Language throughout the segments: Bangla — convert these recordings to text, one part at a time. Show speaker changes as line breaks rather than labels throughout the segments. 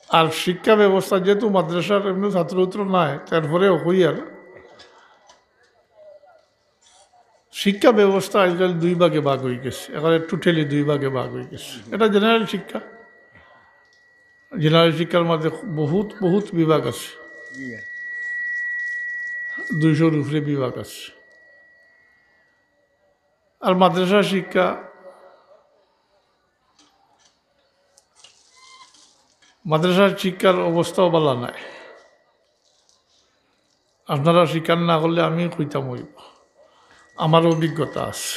আর শিক্ষা ব্যবস্থা যেহেতু মাদ্রাসার এমনি ছাত্র নাই, তারপরেও হই আর শিক্ষা ব্যবস্থা আজকাল দুই ভাগে ভাগ হয়ে গেছে, এখানে টোটালি দুই ভাগে ভাগ হয়ে গেছে। এটা জেনারেল শিক্ষা, জেনারেল শিক্ষার মধ্যে বহুত বহুত বিভাগ আছে, 200-র উপরে বিভাগ আছে। আর মাদ্রাসা শিক্ষা মাদ্রাসার শিক্ষার অবস্থাও ভালো নাই। আপনারা স্বীকার না করলে আমি কইতাম হইব, আমার অভিজ্ঞতা আছে।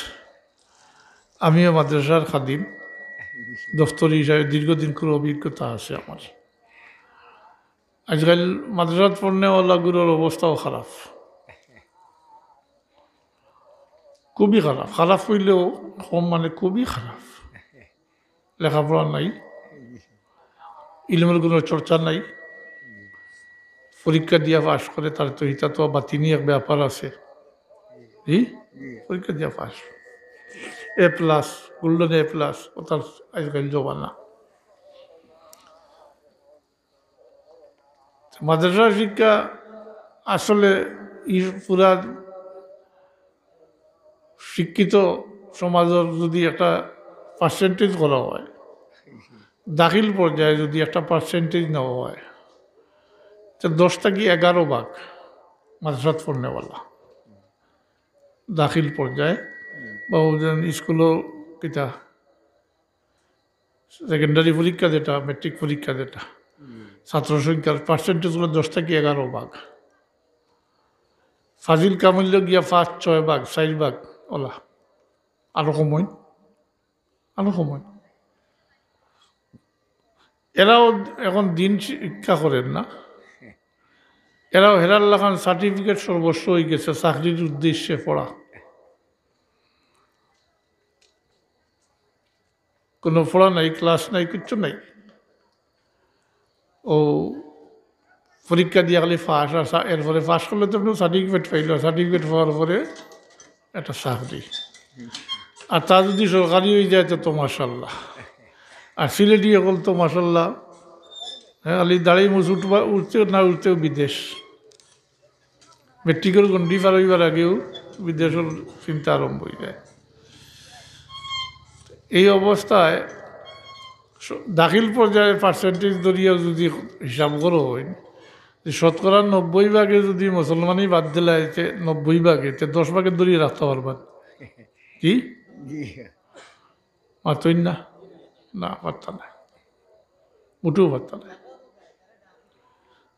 আমিও মাদ্রাসার খাদিম, দফতরি হিসাবে দীর্ঘদিন করে অভিজ্ঞতা আছে আমার। আজকাল মাদ্রাসাত পড়নেওয়ালাগুলোর অবস্থাও খারাপ, খুবই খারাপ। খারাপ হইলেও কম, মানে খুবই খারাপ। লেখাপড়া নাই, ইলমের কোনো চর্চা নাই, পরীক্ষা দিয়া পাস করে তার তো হিতা তো বাতিনি এক ব্যাপার আছে। জি, পরীক্ষা দিয়া পাস, A+, গোল্ডেন A+, ওটার আজকাল জমানা। মাদ্রাসা শিক্ষা আসলে পুরা শিক্ষিত সমাজের যদি একটা পার্সেন্টেজ করা হয়, দাখিল পর্যায়ে যদি একটা পার্সেন্টেজ নেওয়া হয়, তো 10 থেকে 11 ভাগ মাদ্রাসাত পড়নেওয়ালা দাখিল পর্যায়ে, বা স্কুলও কিতা সেকেন্ডারি পরীক্ষা যেটা, মেট্রিক পরীক্ষা যেটা, ছাত্র সংখ্যার পার্সেন্টেজগুলো 10 থেকে 11 ভাগ। ফাজিল কামিল্য গিয়া 5-6 ভাগ, 4 ভাগ ওলা, আরো সময়, আরো সময়। এরাও এখন দিন শিক্ষা করেন না, এরাও হেরার লাগান সার্টিফিকেট সর্বস্ব হয়ে গেছে চাকরির উদ্দেশ্যে পড়া। কোনো পড়া নাই, ক্লাস নাই, কিচ্ছু নাই। ও পরীক্ষা দিয়ে খালি ফাঁস, আর এরপরে পাস করলে তো আপনি সার্টিফিকেট পাইল, সার্টিফিকেট পাওয়ার পরে একটা চাকরি। আর তা যদি সরকারি হয়ে যায় তো মাশাল্লাহ। আর সিলেটি হল তো মাশাল্লাহ, হ্যাঁ, খালি দাঁড়িয়ে মুছ উঠতেও না উঠতেও বিদেশ। মেট্রিকের গন্ডি পার হইবার আগেও বিদেশের চিন্তা আরম্ভ হয়ে যায়। এই অবস্থায় দাখিল পর্যায়ে পার্সেন্টেজ ধরিয়াও যদি হিসাব করো হয়, শতকরা 90 ভাগে যদি মুসলমানই বাদ দিলে 90 ভাগে, 10 ভাগে ধরিয়ে রাখতে পারবেন কি? পারতই না, না পারতাম না, মোটেও পারতাম না।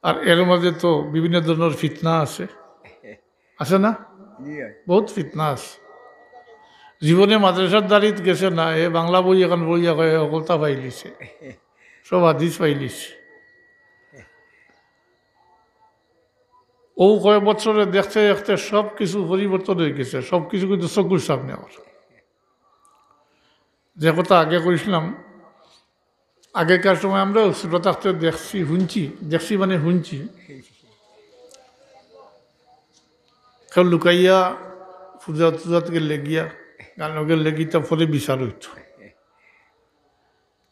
আর এর মাঝে তো বিভিন্ন ধরনের ফিতনা আছে, আছে না? বহুত ফিতনা আছে। জীবনে মাদ্রাসার দাঁড়িয়ে গেছে না, এ বাংলা বই এখন বইয়া কয়ে অকলতা পাইলিছে, সব হাদিস পাইলিছে। ও কয়েক বছরে দেখতে দেখতে সব কিছু পরিবর্তন হয়ে গেছে, সব কিছু কিন্তু চকুর সামনে আমার। যে কথা আগে কইছিলাম, আগেকার সময় আমরা ছোট থাকতে দেখছি, দেখছি মানে শুনছি, কেউ লুকাইয়া পূজা টুজাত গেলে গিয়া গান গেলে গিয়ে পরে বিচার হইত।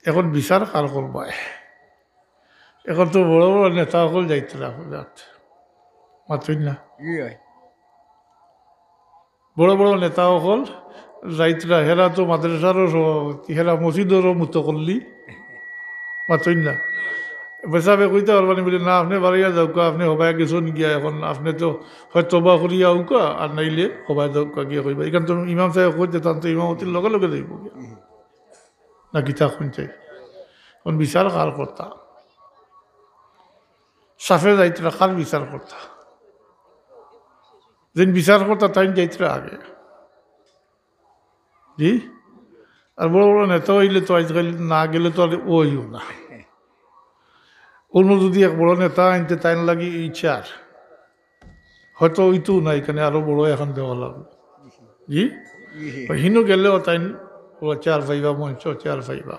এখন বিচার কার করবায়? এখন তো বড় বড় নেতা সকল যাইত না পূজাত, মাতই না। বড় বড় নেতা সকল যাইত না, হেরা তো মাদ্রাসারও সভাপতি, হেরা মসজিদেরও মতো করলি, মাতই না। বেচাবে কইতে পারবানি বলে, না আপনি বাড়িয়া যাওকা, আপনি হবাই গেছেন গিয়া, এখন আপনি তো হয়তো বা করিয়া উকা, আর নাইলে হবাই যাওকা গিয়া কইবা। এখান তো ইমাম সাহেব কইতে তান তো ইমামতির লগে লগে যাইব না, গীতা শুনতে। এখন বিচার কার কর্তা? সাফে যাইতরা কার বিচার কর্তা? যেন বিচার কর্তা তাই যাইতরা আগে, জি। আর বড় বড় নেতা হইলে তো আজকাল না গেলে তো আর ওইও না। অন্য যদি এক বড় নেতা আনতে তাই লাগি ইচ্ছার, হয়তো ওইতো না, এখানে আরো বড় এখন দেওয়া লাগবে, জি। হিনু গেলেও তাই চেয়ার পাইবা, মঞ্চ চেয়ার পাইবা।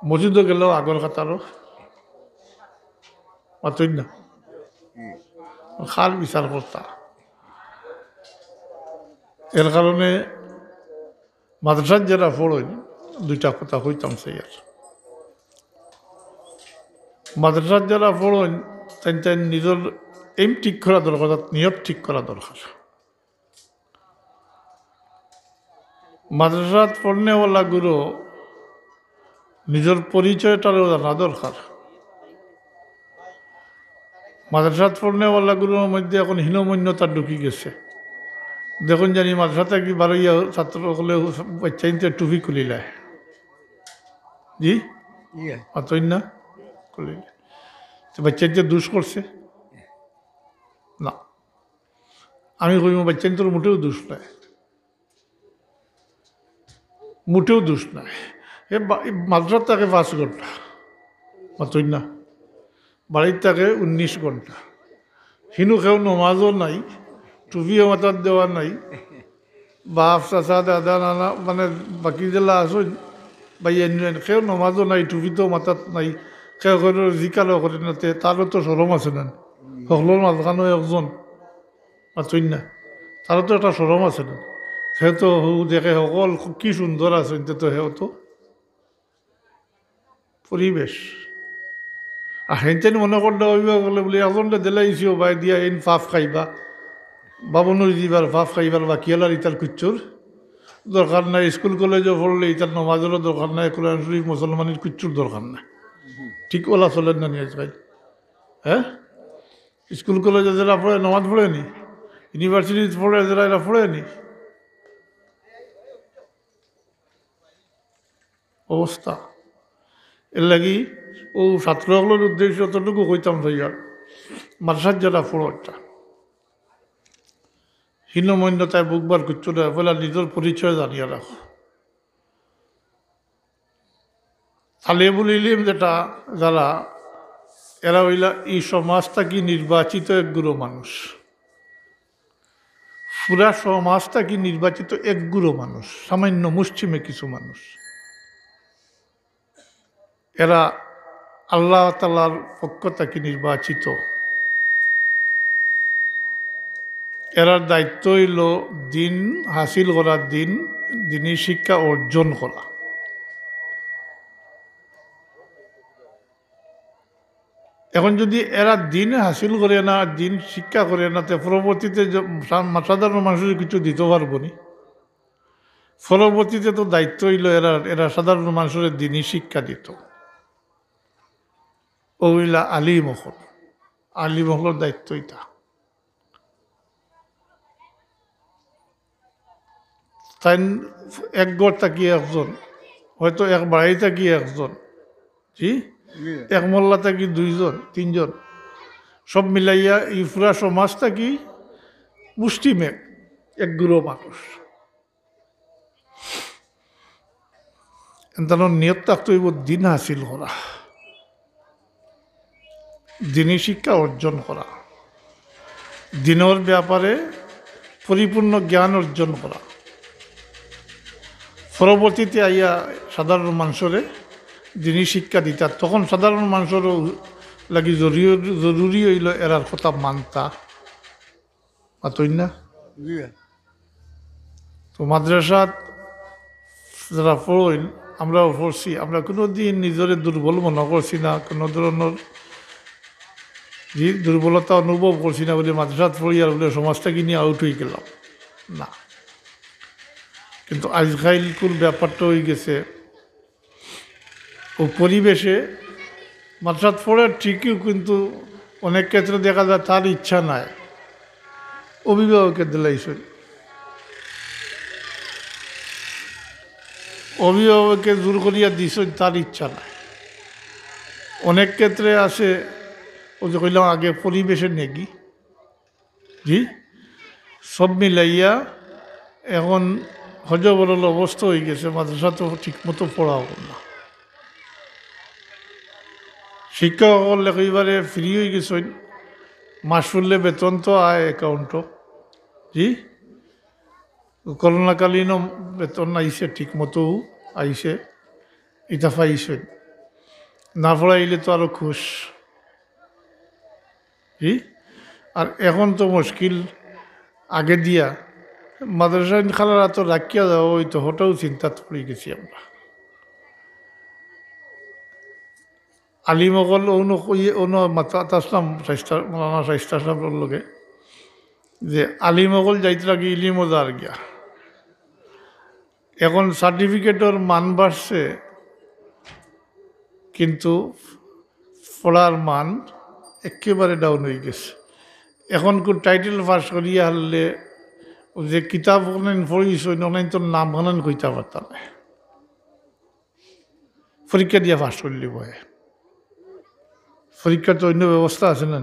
মসজিদও গেলেও আগর কাতারও, মাতই না। খার বিচার কর্তা। এর কারণে মাদ্রাসার যারা পড়েন, দুইটা কথা হইতাম সেই আর। মাদ্রাসার যারা পড়েন তাই নিজের এইম ঠিক করা দরকার, নিয়ত ঠিক করা দরকার। মাদ্রাসাত পড়নেওয়ালা গুরু নিজের পরিচয়টারও জানা দরকার। মাদ্রাসাত পড়নেওয়ালা গুরুর মধ্যে এখন হীনমন্যতা ঢুকি গেছে। দেখুন জানি মাদ্রাসাতে কি বারোইয়া ছাত্র হলে বাচ্চাইতে টুপি খুলিলায়, জি অতই না খুলিলে বাচ্চাইতে দুষ করছে না। আমি কইব বাচ্চাইন্তর মোটেও দুষ নাই, মোটেও দোষ নাই। মাদ্রাসার থাকে 5 ঘন্টা, অতই না বাড়ির থাকে 19 ঘন্টা। হিনু কেউ নমাজও নাই, টুপিও মাথার দেওয়া নাই, বাপ চাচা দাদা নানা মানে বাকি জেলা আসুন বাইন কেউ নমাজও নাই, টুপিতেও মাথাত নাই, কেউ কেউ জিকারও করে নাতে, তারও তো সরম আছে না। সকলের মাঝখানো একজন আছই না, তারও তো একটা সরম আছে না। সে তো দেখে সকল কি সুন্দর আছে, তো সেও তো পরিবেশ। আর হেনতেন মনে করলে অভিভাবক বলে এজনটা দিলাইছিও বাই দিয়া এন ফাফ খাইবা বাবনুর দিবার ফাফ খাইবার বা কিয়ালার ইতার কুচ্চুর দরকার নাই। স্কুল কলেজে পড়লে ইতার নমাজেরও দরকার নাই, কোরআন শরীফ মুসলমানের কুচ্চুর দরকার নাই। ঠিক ওলা চলেন না নিয়ে ভাই? হ্যাঁ, স্কুল কলেজে যারা পড়ে নমাজ পড়েনি, ইউনিভার্সিটি পড়ে যারা এরা পড়েনি, অবস্থা। এর লাগি ও ছাত্রগুলোর উদ্দেশ্য অতটুকু কইতাম ভাইয়া, মাদ্রাসার যারা পড়োটা হীনমন্যতায় বুকবার কিচ্ছু না, বলে নিজের পরিচয় জানিয়ে রাখো। তালে বলিলিম যেটা যারা এরা হইলা এই সমাজটা কি নির্বাচিত একগুলো মানুষ, পুরা সমাজটা কি নির্বাচিত একগুলো মানুষ, সামান্য মুসলিমে কিছু মানুষ। এরা আল্লাহ তাআলার পক্ষ থেকে নির্বাচিত। এরার দায়িত্ব হইল দিন হাসিল করার, দিনই শিক্ষা অর্জন করা। এখন যদি এরা দিন হাসিল করে না, দিন শিক্ষা করে না, তো পরবর্তীতে সাধারণ মানুষের কিছু দিতে পারবো নি। পরবর্তীতে তো দায়িত্ব হইল এরা সাধারণ মানুষের দিনই শিক্ষা দিত। ওইলা আলিমহলের দায়িত্ব এটা। তাই এক ঘর তাকিয়ে একজন, হয়তো এক বাড়ি তাকিয়ে একজন, জি এক মোল্লা থাকি 2 জন 3 জন, সব মিলাইয়া এই পুরা সমাজটা কি মুষ্টিমেয় একগুলো মানুষ। তার নিয়ত থাকতে হইব দিন হাসিল করা, দিনই শিক্ষা অর্জন করা, দিনের ব্যাপারে পরিপূর্ণ জ্ঞান অর্জন করা। পরবর্তীতে আইয়া সাধারণ মানুষের দিনই শিক্ষা দিতা, তখন সাধারণ মানুষেরও লাগি জরুরি হইল এরার কথা মানতা, পাতই না। তো মাদ্রাসাত যারা পড়েন, আমরাও পড়ছি, আমরা কোনো দিন নিজের দুর্বল মনে করছি না, কোনো ধরনের দুর্বলতা অনুভব করছি না বলে মাদ্রাসাত পড়ি আর বলে সমাজটাকে নিয়ে আউট হয়ে গেলাম না। কিন্তু আজকালকুর ব্যাপারটা হয়ে গেছে ও পরিবেশে মাদ্রাসাত পড়ে ঠিকই, কিন্তু অনেক ক্ষেত্রে দেখা যায় তার ইচ্ছা নাই, অভিভাবকের দিলাইছে, অভিভাবককে জোর করিয়া দিছ, তার ইচ্ছা নাই। অনেক ক্ষেত্রে আসে ও যে কইলাম আগে পরিবেশের নেগি, জি সব মিলাইয়া এখন হজবরল অবস্থা হয়ে গেছে, মাদ্রাসা তো ঠিক মতো পড়াও না। শিক্ষকসকল একেবারে ফ্রি হয়ে গেছেন, মাস ফুললে বেতন তো আয় অ্যাকাউন্টও, জি করোনাকালীনও বেতন আইসে, ঠিক মতো আইসে, এটা পাইছেন। না পড়াইলে তো আরও খুশ, জি। আর এখন তো মুশকিল, আগে দিয়া মাদ্রাসা খালারা তো রাখিয়া যাওয়া হইতো, হঠাও চিন্তা পড়ে গেছি আমরা। আলিমসকল মাতাম মৌলানা শাইস্তা সাহেবের লগে যে আলিমসকল যাইতে লাগে ইলিমও যার গিয়া এখন সার্টিফিকেটর মান বাড়ছে কিন্তু পড়ার মান একেবারে ডাউন হয়ে গেছে এখন কোন টাইটেল পাস করিয়া হারলে যে কিতাব পড়িস অনেক তোর নাম হানান কইতে পারতাম পরীক্ষা দিয়া পাস করলি বয়ে পরীক্ষার তো অন্য ব্যবস্থা আছে না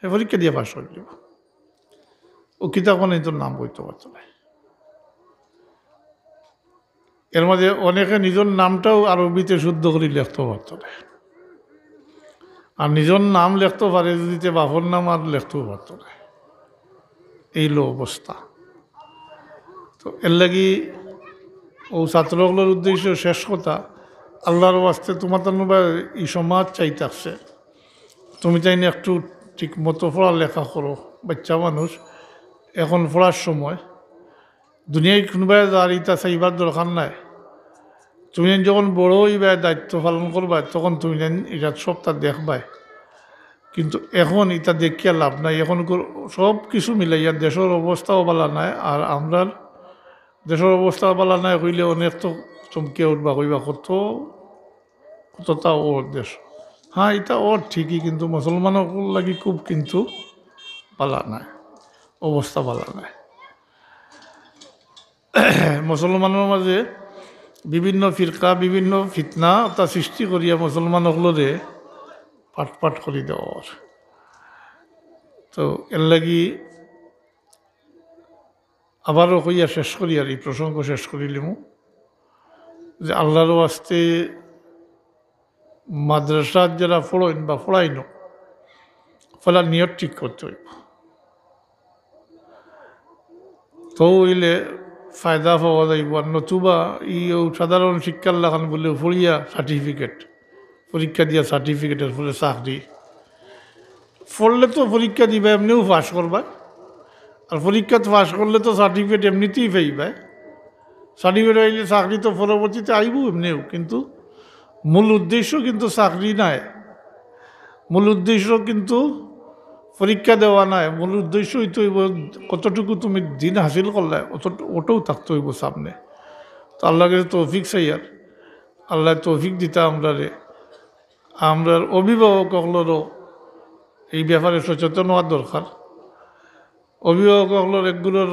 পরীক্ষা দিয়ে পাস করলি ও কিতাব অনেক তোর নাম কইতে পারত না এর মধ্যে অনেকে নিজের নামটাও আরবিতে শুদ্ধ করে লিখতে পারত না আর নিজের নাম লিখতে পারে যদি বাপর নাম আর লিখতেও পারত না এই লো অবস্থা তো এর লাগি ও ছাত্রগুলোর উদ্দেশ্য শেষ কথা আল্লাহর ওয়াস্তে তোমার তো এই সমাজ চাইতে আসছে তুমি চাই না একটু ঠিক মতো পড়ালেখা করো বাচ্চা মানুষ এখন পড়ার সময় দুনিয়ায় কোনোবাই যার ইটা চাইবার দরকার নাই তুমি যখন বড় হইবাই দায়িত্ব পালন করবা তখন তুমি এটা সবটা দেখবাই কিন্তু এখন এটা দেখিয়া লাভ নাই এখন সব কিছু মিলাইয়া দেশের অবস্থাও বলা নাই আর আমরা দেশের অবস্থা বলা নাই কইলে অনেক তো চমকে উঠবা কইবা কতটা ওর দেশ হ্যাঁ এটা ওর ঠিকই কিন্তু মুসলমানের লাগি খুব কিন্তু পালা নাই অবস্থা পালা নাই মুসলমানের মাঝে বিভিন্ন ফিরকা বিভিন্ন ফিতনা তা সৃষ্টি করিয়া মুসলমানসকলরে পাট করে দেওয়ার তো এর লাগি আবারও কইয়া শেষ করি আর এই প্রসঙ্গ শেষ করিলিমু যে আল্লাহর ওয়াস্তে মাদ্রাসার যারা পড়েন বা পড়াইন ফলে নিয়ত ঠিক করতে হইব তো হইলে ফায়দা পাওয়া যাইব আর নতুবা সাধারণ শিক্ষার লাগান বলে পড়িয়া সার্টিফিকেট পরীক্ষা দিয়া সার্টিফিকেটের ফলে চাকরি পড়লে তো পরীক্ষা দিবা এমনিও পাস করবা আর পরীক্ষা পাস করলে তো সার্টিফিকেট এমনিতেই পাইবা সার্টিফিকেট আইলে চাকরি তো পরবর্তীতে আইব এমনিও কিন্তু মূল উদ্দেশ্য কিন্তু চাকরি নাই মূল উদ্দেশ্য কিন্তু পরীক্ষা দেওয়া নাই মূল উদ্দেশ্য হইতে হইব কতটুকু তুমি দিন হাসিল করলে ওটাও থাকতে হইব সামনে তো আল্লাহকে তৌফিক চাই আর আল্লাহ তৌফিক দিতা আমরার অভিভাবকগুলোরও এই ব্যাপারে সচেতন হওয়ার দরকার অভিভাবকগুলোর একগুলোর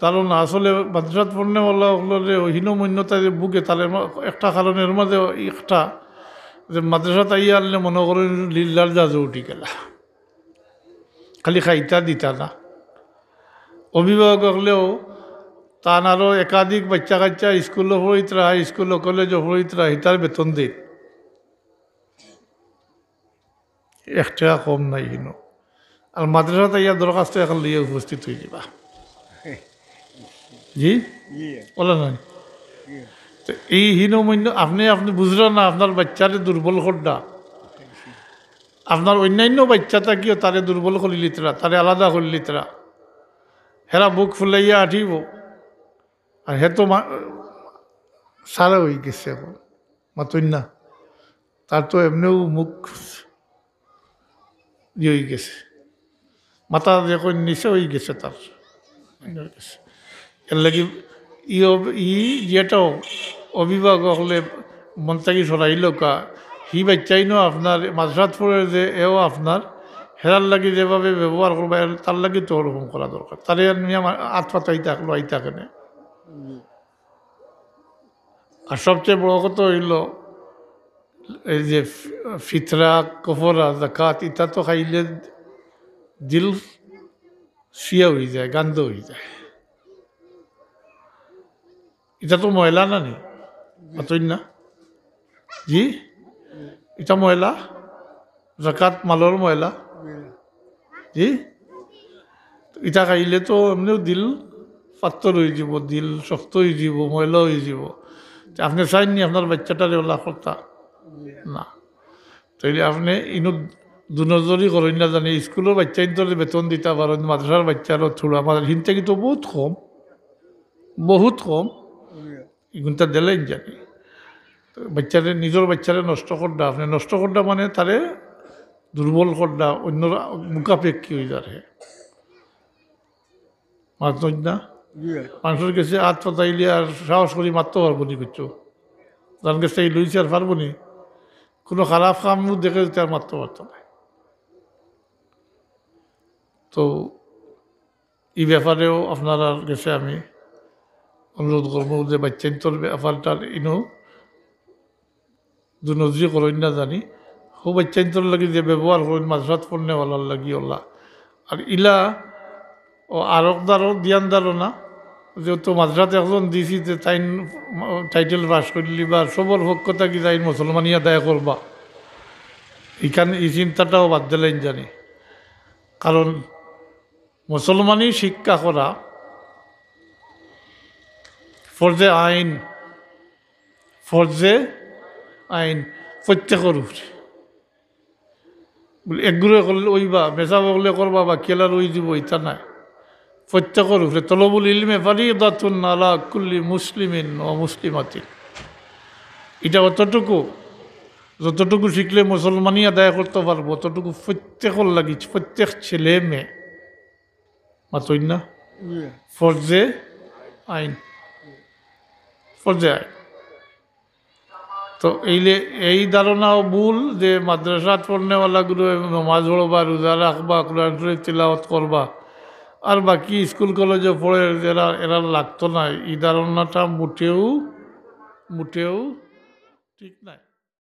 ধারণা আসলে মাদ্রাসাত পড়নেওয়ালাগুলোরে হীনমন্যতা যে বুকে তাহলে একটা কারণের মধ্যে একটা যে মাদ্রাসাত আইয়া আনলে মনে করেন লিল্লার জাজে উঠি গেলা খালি খাইতা দিতা না অভিভাবক হলেও তান আরও একাধিক বাচ্চা কাচ্চা স্কুলও পড়িতরা স্কুল কলেজও পড়িতরা হিতার বেতন দিন একটা কম নাই কিনো আর মাদ্রাসাতে ইয়া দরখাস্ত এখন লিয়ে উপস্থিত হয়ে যাবা জি বলা নাই তো এই হীনমন্য আপনি বুঝলেন না আপনার বাচ্চারে দুর্বল করডা আপনার অন্যান্য বাচ্চা থাকিও তারে দুর্বল করে লিতরা তারে আলাদা করে লিতরা হেরা বুক ফুলাইয়া আঠিব আর হে তো সারা হয়ে গেছে এখন মাতই না তার তো এমনিও মুখ ইয়ে হয়ে গেছে মাথা যখন নিচে হয়ে গেছে তার এর লাগি যেটাও অভিভাবক হলে মন থেকে সরাইল কা হি বাচ্চাই নো আপনার মাদ্রাসাত পড়ে যে এও আপনার হেরার লাগি যেভাবে ব্যবহার করবা তার লাগি তো ওরকম করা দরকার তারে নিয়ে হাত পাতাই থাকলো আই থাকে না আর সবচেয়ে বড় কথা হইল এই যে ফিতরা কফরা জাকাত ইটা তো খাইলে দিল শিয়া হয়ে যায় গান্ধ হয়ে যায় এটা তো ময়লা না নি অতই না জি এটা ময়লা জাকাত মালর ময়লা জি ইটা খাইলে তো এমনিও দিল পাত্তর হয়ে যাব দিল শক্ত হয়ে যাব ময়লা হয়ে যাব আপনি চাইননি আপনার বাচ্চাটারে ওলা কথা না তাইলে আপনি ইনো দুনজরি করেন না জানি স্কুলের বাচ্চা ইন্তরে বেতন দিতে পারেন মাদ্রাসার বাচ্চারও থোড়া আমাদের হিনতে কিন্তু বহুত কম এগুনটা দিলেন জানি বাচ্চারে নিজের বাচ্চারে নষ্ট করডা আপনি নষ্ট করডা মানে তারে দুর্বল করডা অন্যরা মুখাপেক্ষী হয়ে যারে মারতই না মানুষের কাছে হাত পাতাইলে আর সাহস করি মারতে পারবো নি কিছু তার কাছে এই লইছে আর পারবো নি কোনো খারাপ কাম দেখে তার মারতে পারতো না তো এই ব্যাপারেও আপনারা কাছে আমি অনুরোধ করবো যে বাচ্চান্তর ব্যাপারটার ইনো দুনজি করেন না জানি হো বাচ্চান্তর লাগি যে ব্যবহার করেন মাঝরাত পড়নেওয়ালার লাগি ওলা আর ইলা ও আরকদারও দিয়ানদারও না যেহেতু মাঝরাত একজন দিছি যে তাই টাইটেল পাস করলি বা সবর পক্ষ থাকি তাই মুসলমানিয়া দায় করবা এখানে এই চিন্তাটাও বাদ দিলেন জানি কারণ মুসলমানি শিক্ষা করা ফরজে আইন প্রত্যেকের উপরে একগুলো করলে ওইবা মেসা বগলে করবা বা কেলার ওই দিব ইতা নাই প্রত্যেকের উপরে তলবুল ইলমে ফারিদাতুন আলা কুল্লি মুসলিমিন ও মুসলিমাতিন এটা অতটুকু যতটুকু শিখলে মুসলমানি আদায় করতে পারবো অতটুকু প্রত্যেকের লাগি প্রত্যেক ছেলে মেয়ে মাতই না ফরজে আইন তো এই ধারণাও ভুল যে মাদ্রাসাত পড়নেওয়ালাগুলো নমাজ পড়বা রোজা রাখবা কোরআন শরীফ তিলাওয়াত করবা আর বাকি স্কুল কলেজে পড়ে এরা লাগতো না এই ধারণাটা মোটেও ঠিক নাই।